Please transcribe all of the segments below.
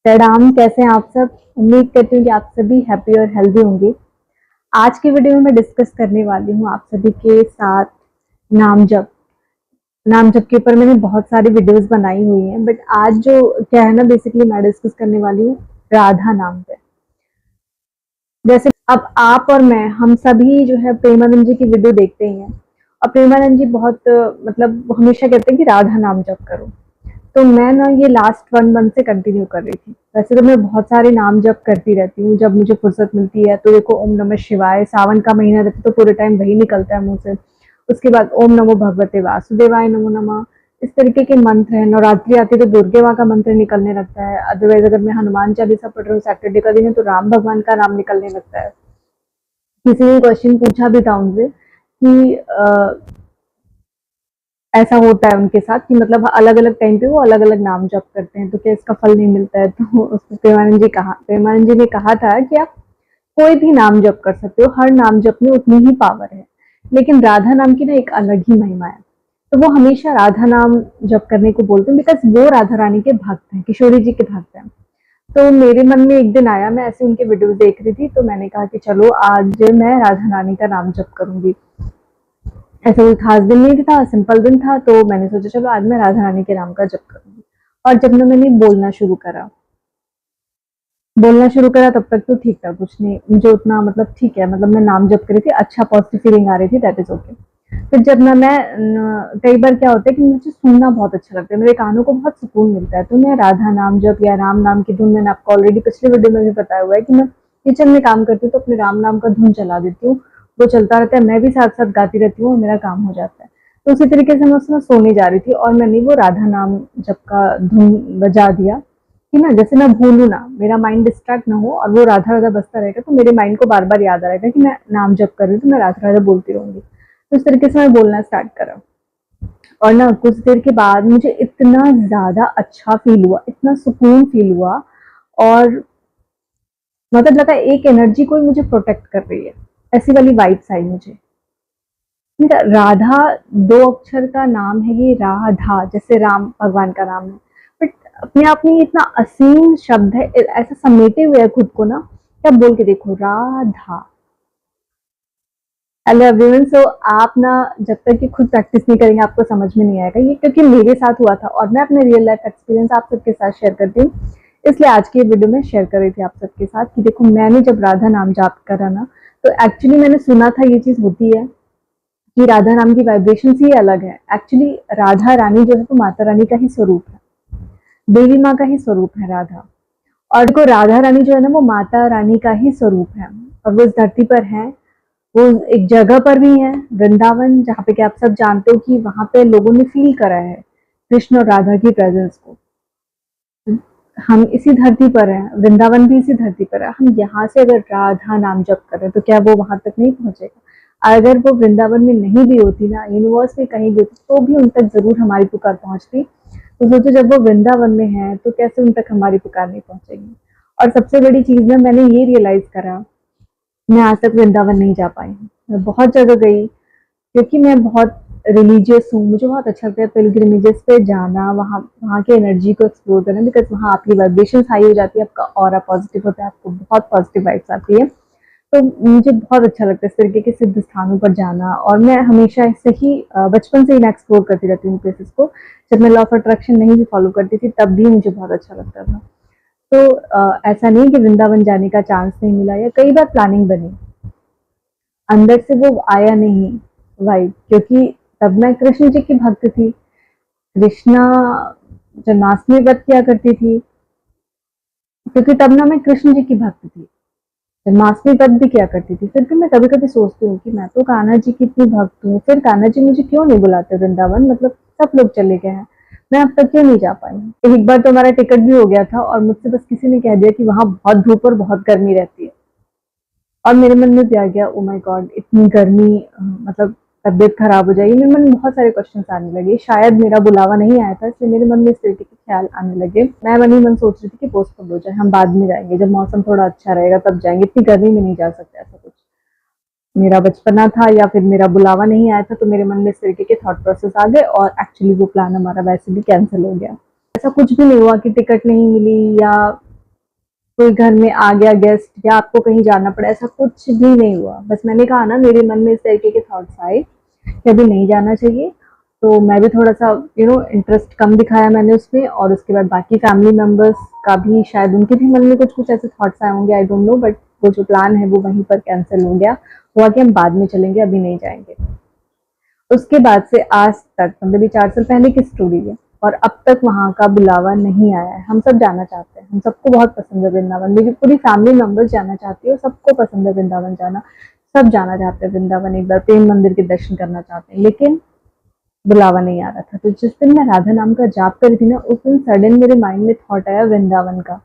प्रणाम। कैसे हैं आप सब? उम्मीद करती हूँ कि आप सभी हैप्पी और हेल्दी होंगे। आज की वीडियो में मैं डिस्कस करने वाली हूँ आप सभी के साथ नाम जप। नाम जप के ऊपर मैंने बहुत सारी वीडियोस बनाई हुई हैं, बट आज जो क्या है ना, बेसिकली मैं डिस्कस करने वाली हूँ राधा नाम पे। जैसे अब आप और मैं, हम सभी जो है प्रेमानंद जी की वीडियो देखते ही हैं, और प्रेमानंद जी बहुत मतलब हमेशा कहते हैं कि राधा नाम जप करो। तो मैं ना ये लास्ट 1 मंथ से कंटिन्यू कर रही थी। वैसे तो मैं बहुत सारे नाम जप करती रहती हूँ, जब मुझे फुर्सत मिलती है तो देखो ओम नमः शिवाय, सावन का महीना रहता है तो पूरे टाइम वही निकलता है मुंह से। उसके बाद ओम नमो भगवते वासुदेवाय नमो नमः, इस तरीके के मंत्र है। नवरात्रि आती है तो दुर्गे माँ का मंत्र निकलने लगता है। अदरवाइज अगर मैं हनुमान चालीसा पढ़ रही हूँ सैटरडे का दिन है तो राम भगवान का नाम निकलने लगता है। किसी ने क्वेश्चन पूछा भी था उनसे कि ऐसा होता है उनके साथ कि मतलब अलग अलग टाइम पे वो अलग अलग नाम जप करते हैं तो क्या इसका फल नहीं मिलता है? तो उसमें प्रेमानंद जी ने कहा था कि आप कोई भी नाम जप कर सकते हो, हर नाम जप में उतनी ही पावर है, लेकिन राधा नाम की ना एक अलग ही महिमा है। तो वो हमेशा राधा नाम जप करने को बोलते हैं, बिकॉज वो राधा रानी के भक्त हैं, किशोरी जी के भक्त हैं। तो मेरे मन में एक दिन आया, मैं ऐसे उनके वीडियोस देख रही थी तो मैंने कहा कि चलो आज मैं राधा रानी का नाम जप करूंगी। ऐसा कोई खास दिन नहीं था, सिंपल दिन था, तो मैंने सोचा चलो आज मैं राधा रानी के नाम का जप करूंगी। और जब मैंने बोलना शुरू करा तब तक तो ठीक था, कुछ नहीं मुझे उतना मतलब ठीक है, मतलब मैं नाम जप कर रही थी, अच्छा पॉजिटिव फीलिंग आ रही थी, दैट इज ओके। फिर जब ना मैं कई बार क्या होता है कि मुझे सुनना बहुत अच्छा लगता है, मेरे कानों को बहुत सुकून मिलता है, तो मैं राधा नाम जप या राम नाम की धुन, मैंने आपको ऑलरेडी पिछले वीडियो में भी बताया हुआ है कि मैं किचन में काम करती हूँ तो अपने राम नाम का धुन चला देती हूँ, वो चलता रहता है, मैं भी साथ साथ गाती रहती हूँ और मेरा काम हो जाता है। तो उसी तरीके से मैं उसमें सोने जा रही थी और मैंने वो राधा नाम जप का धुन बजा दिया कि ना जैसे मैं भूलू ना, मेरा माइंड डिस्ट्रैक्ट ना हो, और वो राधा राधा बजता रहेगा तो मेरे माइंड को बार बार याद आएगा कि मैं नाम जप कर रही हूँ, तो मैं राधा राधा बोलती रहूंगी। तो इस तरीके से मैं बोलना स्टार्ट करा, और ना कुछ देर के बाद मुझे इतना ज्यादा अच्छा फील हुआ, इतना सुकून फील हुआ, और मतलब लगा एक एनर्जी कोई मुझे प्रोटेक्ट कर रही है, ऐसी वाली वाइब्स आई मुझे। राधा 2 अक्षर का नाम है, ये राधा जैसे राम भगवान का नाम है, बट अपने आप में इतना असीम शब्द है, ऐसा समेटे हुए है खुद को ना, क्या बोल के देखो राधा। Hello everyone. सो आप ना जब तक कि खुद प्रैक्टिस नहीं करेंगे आपको समझ में नहीं आएगा ये, क्योंकि मेरे साथ हुआ था और मैं अपने रियल लाइफ एक्सपीरियंस आप सबके साथ शेयर करती हूँ, इसलिए आज की वीडियो में शेयर कर रही थी आप सबके साथ कि देखो मैंने जब राधा नाम जाप करा ना, तो एक्चुअली मैंने सुना था ये चीज होती है कि राधा नाम की वाइब्रेशन ही अलग है। एक्चुअली राधा रानी जो है वो माता रानी का ही स्वरूप है, देवी माँ का ही स्वरूप है राधा। और देखो राधा रानी जो है ना वो माता रानी का ही स्वरूप है, और वो इस धरती पर है, वो एक जगह पर भी है, वृंदावन, जहाँ पे कि आप सब जानते हो कि वहां पे लोगों ने फील करा है कृष्ण और राधा की प्रेजेंस को। हम इसी धरती पर हैं, वृंदावन भी इसी धरती पर है, हम यहाँ से अगर राधा नाम जप कर रहे हैं तो क्या वो वहां तक नहीं पहुंचेगा? अगर वो वृंदावन में नहीं भी होती ना, यूनिवर्स में कहीं भी होती, तो भी उन तक जरूर हमारी पुकार पहुंचती। तो सोचो जब वो वृंदावन में है तो कैसे उन तक हमारी पुकार नहीं पहुंचेगी। और सबसे बड़ी चीज ना, मैंने ये रियलाइज करा, मैं आज तक वृंदावन नहीं जा पाई हूँ। मैं बहुत जगह गई, क्योंकि मैं बहुत रिलीजियस हूँ, मुझे बहुत अच्छा लगता है पिलग्रिमेजेस पे जाना, वहाँ वहाँ की एनर्जी को एक्सप्लोर करना, बिकॉज वहाँ आपकी वाइब्रेशन हाई हो जाती है, आपका ऑरा पॉजिटिव होता है, आपको बहुत पॉजिटिव वाइब्स आती है। तो मुझे बहुत अच्छा लगता है इस तरीके के सिद्ध स्थानों पर जाना, और मैं हमेशा इससे ही बचपन से ही मैं एक्सप्लोर करती रहती हूँ प्लेसेस को। जब मैं लॉ ऑफ अट्रैक्शन नहीं भी फॉलो करती थी तब भी मुझे बहुत अच्छा लगता था। तो ऐसा नहीं कि वृंदावन जाने का चांस नहीं मिला, या कई बार प्लानिंग बनी, अंदर से वो आया नहीं वाइब, क्योंकि तब मैं कृष्ण जी की भक्त थी, कृष्णा जन्माष्टमी व्रत किया करती थी, क्योंकि तब ना मैं कृष्ण जी की भक्त थी, जन्माष्टमी व्रत भी किया करती थी। फिर भी मैं कभी कभी सोचती हूँ कि मैं तो कान्हा जी की इतनी भक्त हूँ, फिर कान्हा जी मुझे क्यों नहीं बुलाते वृंदावन, मतलब सब लोग चले गए हैं, मैं अब तक क्यों नहीं जा पाई। एक बार तो हमारा टिकट भी हो गया था और मुझसे बस किसी ने कह दिया कि वहां बहुत धूप और बहुत गर्मी रहती है, और मेरे मन में भी आ गया, ओ माय गॉड इतनी गर्मी, मतलब तबीयत खराब हो जाएगी। मेरे मन में बहुत सारे क्वेश्चंस आने लगे, शायद मेरा बुलावा नहीं आया था इसलिए मेरे मन में इस तरीके के ख्याल आने लगे। मैं मन ही मन सोच रही थी कि पोस्टपोन हो जाए, हम बाद में जाएंगे, जब मौसम थोड़ा अच्छा रहेगा तब जाएंगे, इतनी गर्मी में नहीं जा सकते, ऐसा कुछ मेरा बचपना था या फिर मेरा बुलावा नहीं आया था, तो मेरे मन में इस तरीके के थॉट प्रोसेस आ गए, और एक्चुअली वो प्लान हमारा वैसे भी कैंसिल हो गया। ऐसा कुछ भी नहीं हुआ कि टिकट नहीं मिली या कोई घर में आ गया गेस्ट या आपको कहीं जाना पड़ा, ऐसा कुछ भी नहीं हुआ। बस मैंने कहा ना, मेरे मन में इस तरीके के थॉट्स आए कि अभी नहीं जाना चाहिए, तो मैं भी थोड़ा-सा इंटरेस्ट कम दिखाया मैंने उसमें, और उसके बाद बाकी फैमिली मेंबर्स का भी शायद उनके भी मन में कुछ-कुछ ऐसे थॉट्स आए होंगे, आई डोंट नो, बट वो जो प्लान है वो वहीं पर कैंसल हो गया। हुआ कि हम बाद में चलेंगे, अभी नहीं जाएँगे। उसके बाद से आज तक, मतलब ये 4 साल पहले की स्टोरी है, और अब तक वहाँ का बुलावा नहीं आया है। हम सब जाना चाहते हैं, हम सबको बहुत पसंद है वृंदावन, मेरी पूरी फैमिली मेंबर्स जाना चाहती है और सबको पसंद है वृंदावन जाना। सब जाना चाहते हैं वृंदावन, एक बार प्रेम मंदिर के दर्शन करना चाहते हैं, लेकिन बुलावा नहीं आ रहा था। तो जिस दिन मैं राधा नाम का जाप करी थी ना, उस दिन सडन मेरे माइंड में थॉट आया वृंदावन का,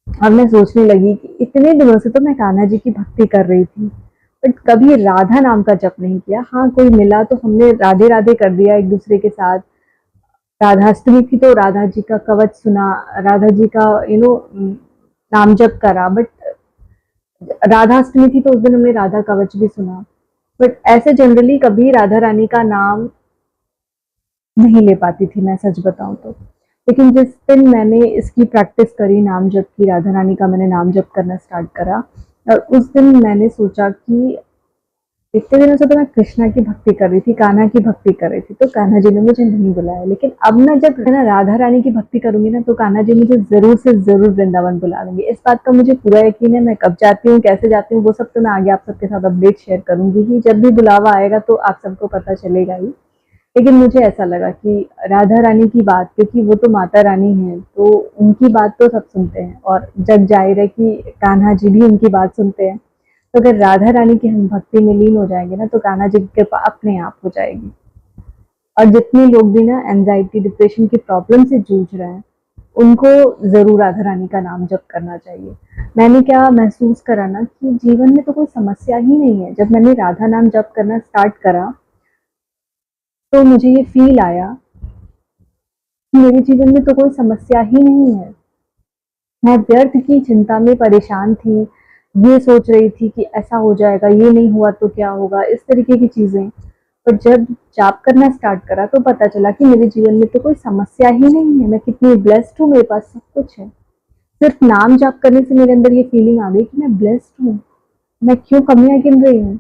और मैं सोचने लगी कि इतने दिनों से तो मैं कान्हा जी की भक्ति कर रही थी, बट कभी राधा नाम का जप नहीं किया। हाँ, कोई मिला तो हमने राधे राधे कर दिया एक दूसरे के साथ। राधाष्टमी थी तो राधा जी का कवच सुना, राधा जी का नाम जप करा, बट राधाष्टमी थी तो उस दिन हमने राधा कवच भी सुना। बट ऐसे जनरली कभी राधा रानी का नाम नहीं ले पाती थी, मैं सच बताऊं तो। लेकिन जिस दिन मैंने इसकी प्रैक्टिस करी, नाम जप की, राधा रानी का मैंने नाम जप करना स्टार्ट करा, और उस दिन मैंने सोचा कि इतने दिनों से तो मैं कृष्णा की भक्ति कर रही थी, कान्हा की भक्ति कर रही थी, तो कान्हा जी ने मुझे नहीं बुलाया। लेकिन अब मैं जब है ना राधा रानी की भक्ति करूंगी ना, तो कान्हा जी मुझे जरूर से जरूर वृंदावन बुला लेंगे। इस बात का मुझे पूरा यकीन है। मैं कब जाती हूँ, कैसे जाती हूँ, वो सब तो मैं आगे आप सबके साथ अपडेट शेयर करूंगी ही। जब भी बुलावा आएगा तो आप सबको पता चलेगा ही। लेकिन मुझे ऐसा लगा कि राधा रानी की बात, क्योंकि वो तो माता रानी है, तो उनकी बात तो सब सुनते हैं, और जग जाहिर है कि कान्हा जी भी उनकी बात सुनते हैं। तो अगर राधा रानी की हम भक्ति में लीन हो जाएंगे ना, तो कान्हा जी की कृपा अपने आप हो जाएगी। और जितने लोग भी ना एंजाइटी डिप्रेशन की प्रॉब्लम से जूझ रहे हैं, उनको जरूर राधा रानी का नाम जप करना चाहिए। मैंने क्या महसूस करा ना, कि जीवन में तो कोई समस्या ही नहीं है। जब मैंने राधा नाम जप करना स्टार्ट करा, तो मुझे ये फील आया कि मेरे जीवन में तो कोई समस्या ही नहीं है। मैं व्यर्थ की चिंता में परेशान थी, ये सोच रही थी कि ऐसा हो जाएगा, ये नहीं हुआ तो क्या होगा, इस तरीके की चीज़ें। पर जब जाप करना स्टार्ट करा तो पता चला कि मेरे जीवन में तो कोई समस्या ही नहीं है। मैं कितनी ब्लेस्ड हूँ, मेरे पास सब कुछ है। सिर्फ नाम जाप करने से मेरे अंदर ये फीलिंग आ गई कि मैं ब्लेस्ड हूँ। मैं क्यों कमियाँ गिन रही हूँ?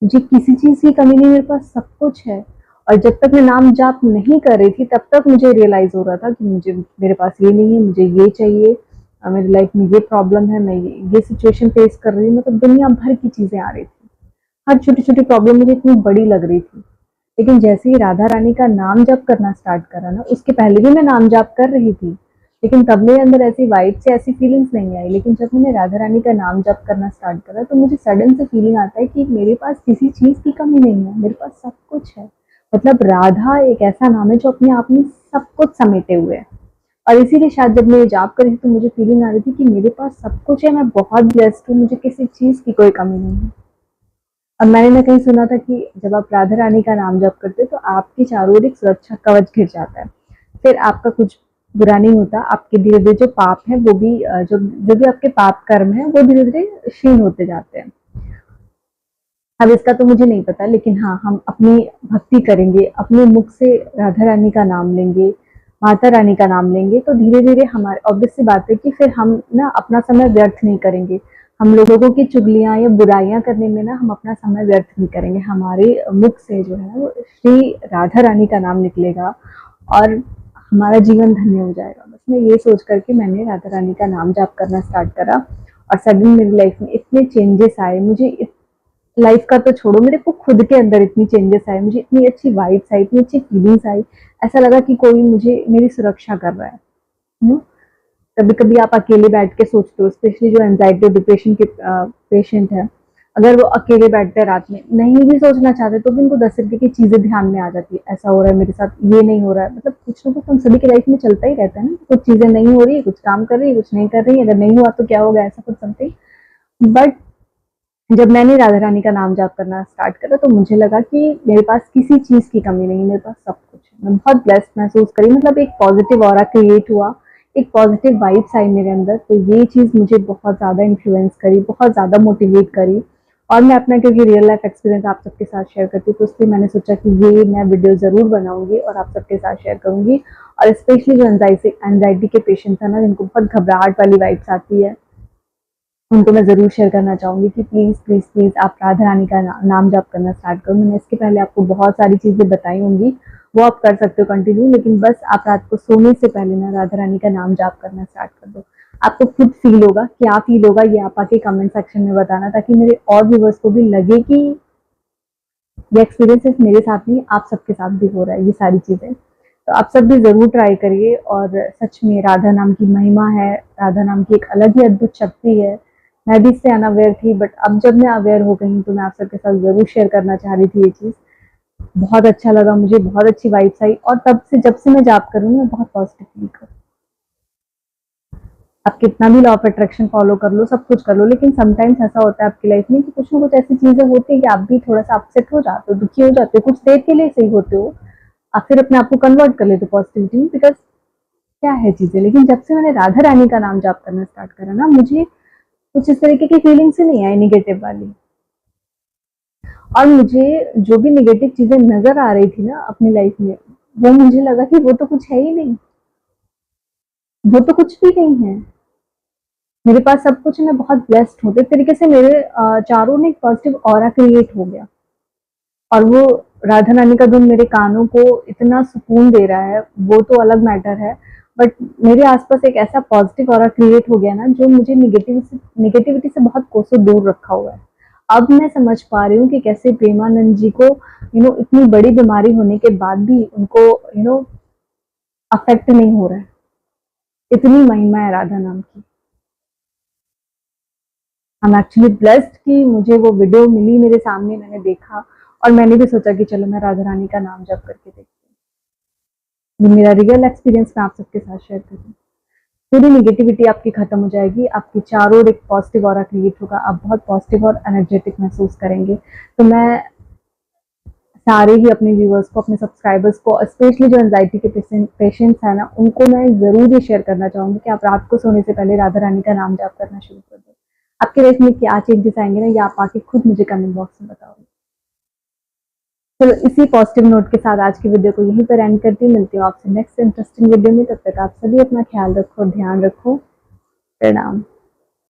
मुझे किसी चीज़ की कमी नहीं, मेरे पास सब कुछ है। और जब तक मैं नाम जाप नहीं कर रही थी, तब तक मुझे रियलाइज़ हो रहा था कि मेरे पास ये नहीं है, मुझे ये चाहिए, मेरी लाइफ में ये प्रॉब्लम है, मैं ये सिचुएशन फेस कर रही हूँ। मतलब दुनिया भर की चीज़ें आ रही थी। हर छोटी-छोटी प्रॉब्लम मुझे इतनी बड़ी लग रही थी। लेकिन जैसे ही राधा रानी का नाम जाप करना स्टार्ट करा ना, उसके पहले भी मैं नाम जाप कर रही थी, लेकिन तब मेरे अंदर ऐसी वाइब से ऐसी फीलिंग्स नहीं आई। लेकिन जब मैंने राधा रानी का नाम जप करना स्टार्ट करा, तो मुझे सडन से फीलिंग आता है कि मेरे पास किसी चीज़ की कमी नहीं है, मेरे पास सब कुछ है। मतलब राधा एक ऐसा नाम है जो अपने आप में सब कुछ समेटे हुए है। और इसीलिए शायद जब मैं ये जाप करी थी, तो मुझे फीलिंग आ रही थी कि मेरे पास सब कुछ है, मैं बहुत ब्लेस्ड हूँ, मुझे किसी चीज़ की कोई कमी नहीं है। अब मैंने ना कहीं सुना था कि जब आप राधा रानी का नाम जप करते हो, तो आपके चारों ओर एक सुरक्षा कवच घिर जाता है। फिर आपका कुछ बुरा नहीं होता, आपके धीरे-धीरे जो पाप है वो भी जो भी आपके पाप कर्म है, वो धीरे-धीरे क्षीण होते जाते हैं। अब इसका तो मुझे नहीं पता, लेकिन हाँ, हम अपनी भक्ति करेंगे, अपने मुख से राधा रानी का नाम लेंगे, माता रानी का नाम लेंगे, तो धीरे-धीरे हमारे ऑब्वियस सी बात है कि फिर हम ना अपना समय व्यर्थ नहीं करेंगे। हम लोगों की चुगलियाँ या बुराइयाँ करने में ना हम अपना समय व्यर्थ नहीं करेंगे। हमारे मुख से जो है वो श्री राधा रानी का नाम निकलेगा, और हमारा जीवन धन्य हो जाएगा। बस मैं ये सोच करके मैंने राधा रानी का नाम जाप करना स्टार्ट करा, और सडन मेरी लाइफ में इतने चेंजेस आए। मुझे लाइफ का तो छोड़ो, मेरे को खुद के अंदर इतनी चेंजेस आए, मुझे इतनी अच्छी वाइब्स आई, इतनी अच्छी फीलिंग्स आई। ऐसा लगा कि कोई मुझे मेरी सुरक्षा कर रहा है। कभी कभी आप अकेले बैठ के सोचते हो, स्पेशली जो एंजाइटी और डिप्रेशन के पेशेंट है, अगर वो अकेले बैठते हैं रात में, नहीं भी सोचना चाहते, तो भी उनको 10 रुपए की चीजें ध्यान में आ जाती है। ऐसा हो रहा है मेरे साथ, ये नहीं हो रहा है। मतलब कुछ ना कुछ हम सभी की लाइफ में चलता ही रहता है ना, कुछ चीजें नहीं हो रही है, कुछ काम कर रही है, कुछ नहीं कर रही है, अगर नहीं हुआ तो क्या होगा, ऐसा कुछ समथिंग। बट जब मैंने राधा रानी का नाम जाप करना स्टार्ट करा, तो मुझे लगा कि मेरे पास किसी चीज़ की कमी नहीं है, मेरे पास सब कुछ है। मैं बहुत ब्लेस्ड महसूस करी, मतलब एक पॉजिटिव ऑरा क्रिएट हुआ, एक पॉजिटिव वाइब्स आई मेरे अंदर। तो ये चीज़ मुझे बहुत ज़्यादा इन्फ्लुएंस करी, बहुत ज़्यादा मोटिवेट करी, और मैं अपना क्योंकि रियल लाइफ एक्सपीरियंस आप सबके साथ शेयर करती हूँ, तो इसलिए मैंने सोचा कि ये मैं वीडियो ज़रूर बनाऊंगी और आप सबके साथ शेयर करूंगी। और स्पेशली जो एंजाइटी के पेशेंट्स हैं ना, जिनको बहुत घबराहट वाली वाइब्स आती है, उनको मैं ज़रूर शेयर करना चाहूँगी कि प्लीज़ प्लीज़ प्लीज़ आप राधा रानी का नाम जाप करना स्टार्ट करो। मैंने इसके पहले आपको बहुत सारी चीज़ें बताई होंगी, वो आप कर सकते हो कंटिन्यू, लेकिन बस आप रात को सोने से पहले ना राधा रानी का नाम जाप करना स्टार्ट कर दो। आपको खुद फील होगा, क्या फील होगा ये आप आके कमेंट सेक्शन में बताना, ताकि मेरे और व्यूवर्स को भी लगे कि ये एक्सपीरियंस सिर्फ मेरे साथ नहीं, आप सबके साथ भी हो रहा है ये सारी चीज़ें। तो आप सब भी ज़रूर ट्राई करिए। और सच में राधा नाम की महिमा है, राधा नाम की एक अलग ही अद्भुत शक्ति है। मैं भी इससे अनअवेयर थी, बट अब जब मैं अवेयर हो गई तो मैं आप सबके साथ ज़रूर शेयर करना चाह रही थी ये चीज़। बहुत अच्छा लगा मुझे, बहुत अच्छी वाइब्स आई, और तब से जब से मैं जाप कर रही हूँ मैं बहुत पॉजिटिव फील कर। आप कितना भी लॉ ऑफ अट्रैक्शन फॉलो कर लो, सब कुछ कर लो, लेकिन समटाइम्स ऐसा होता है आपकी लाइफ में कि कुछ ना कुछ ऐसी चीजें होती है कि आप भी थोड़ा सा अपसेट हो जाते हो, दुखी हो जाते हो, कुछ देर के लिए सही होते हो, आप फिर अपने आप को कन्वर्ट कर लेते हो पॉजिटिविटी में, बिकॉज क्या है चीजें। लेकिन जब से मैंने राधा रानी का नाम जाप करना स्टार्ट करा ना, मुझे कुछ इस तरीके की फीलिंग्स ही नहीं आई नेगेटिव वाली। और मुझे जो भी नेगेटिव चीजें नजर आ रही थी ना अपनी लाइफ में, वो मुझे लगा कि वो तो कुछ है ही नहीं, वो तो कुछ भी नहीं है, मेरे पास सब कुछ है, मैं बहुत ब्लेस्ड हूँ। तो एक तरीके से मेरे चारों में एक पॉजिटिव ऑरा क्रिएट हो गया। और वो राधा रानी का धुन मेरे कानों को इतना सुकून दे रहा है, वो तो अलग मैटर है, बट मेरे आसपास एक ऐसा पॉजिटिव ऑरा क्रिएट हो गया ना, जो मुझे नेगेटिविटी से बहुत कोसों दूर रखा हुआ है। अब मैं समझ पा रही हूँ कि कैसे प्रेमानंद जी को इतनी बड़ी बीमारी होने के बाद भी उनको अफेक्ट नहीं हो रहा है। इतनी महिमा है राधा नाम की। आई एम एक्चुअली ब्लेस्ड कि मुझे वो वीडियो मिली मेरे सामने, मैंने देखा, और मैंने भी सोचा कि चलो मैं राधा रानी का नाम जप करके देखती हूँ। ये मेरा रियल एक्सपीरियंस मैं आप सबके साथ शेयर कर रही हूँ। पूरी नेगेटिविटी आपकी खत्म हो जाएगी, आपकी चारों ओर एक पॉजिटिव ऑरा क्रिएट होगा, आप बहुत पॉजिटिव और एनर्जेटिक महसूस करेंगे। तो मैं सारे ही अपने व्यूअर्स को, अपने सब्सक्राइबर्स को, स्पेशली जो एंजाइटी के पेशेंट्स हैं ना, उनको मैं ज़रूर ये शेयर करना चाहूँगी कि आप रात को सोने से पहले राधा रानी का नाम जाप करना शुरू कर दो। आपकी लाइफ में क्या चेंजेस आएंगे ना, ये आप आके खुद मुझे कमेंट बॉक्स में बताओगे। चलो इसी पॉजिटिव नोट के साथ आज की वीडियो को यहीं पर एंड करती हूँ। मिलती हूँ आपसे नेक्स्ट इंटरेस्टिंग वीडियो में। तब तक आप सभी अपना ख्याल रखो, ध्यान रखो। प्रणाम।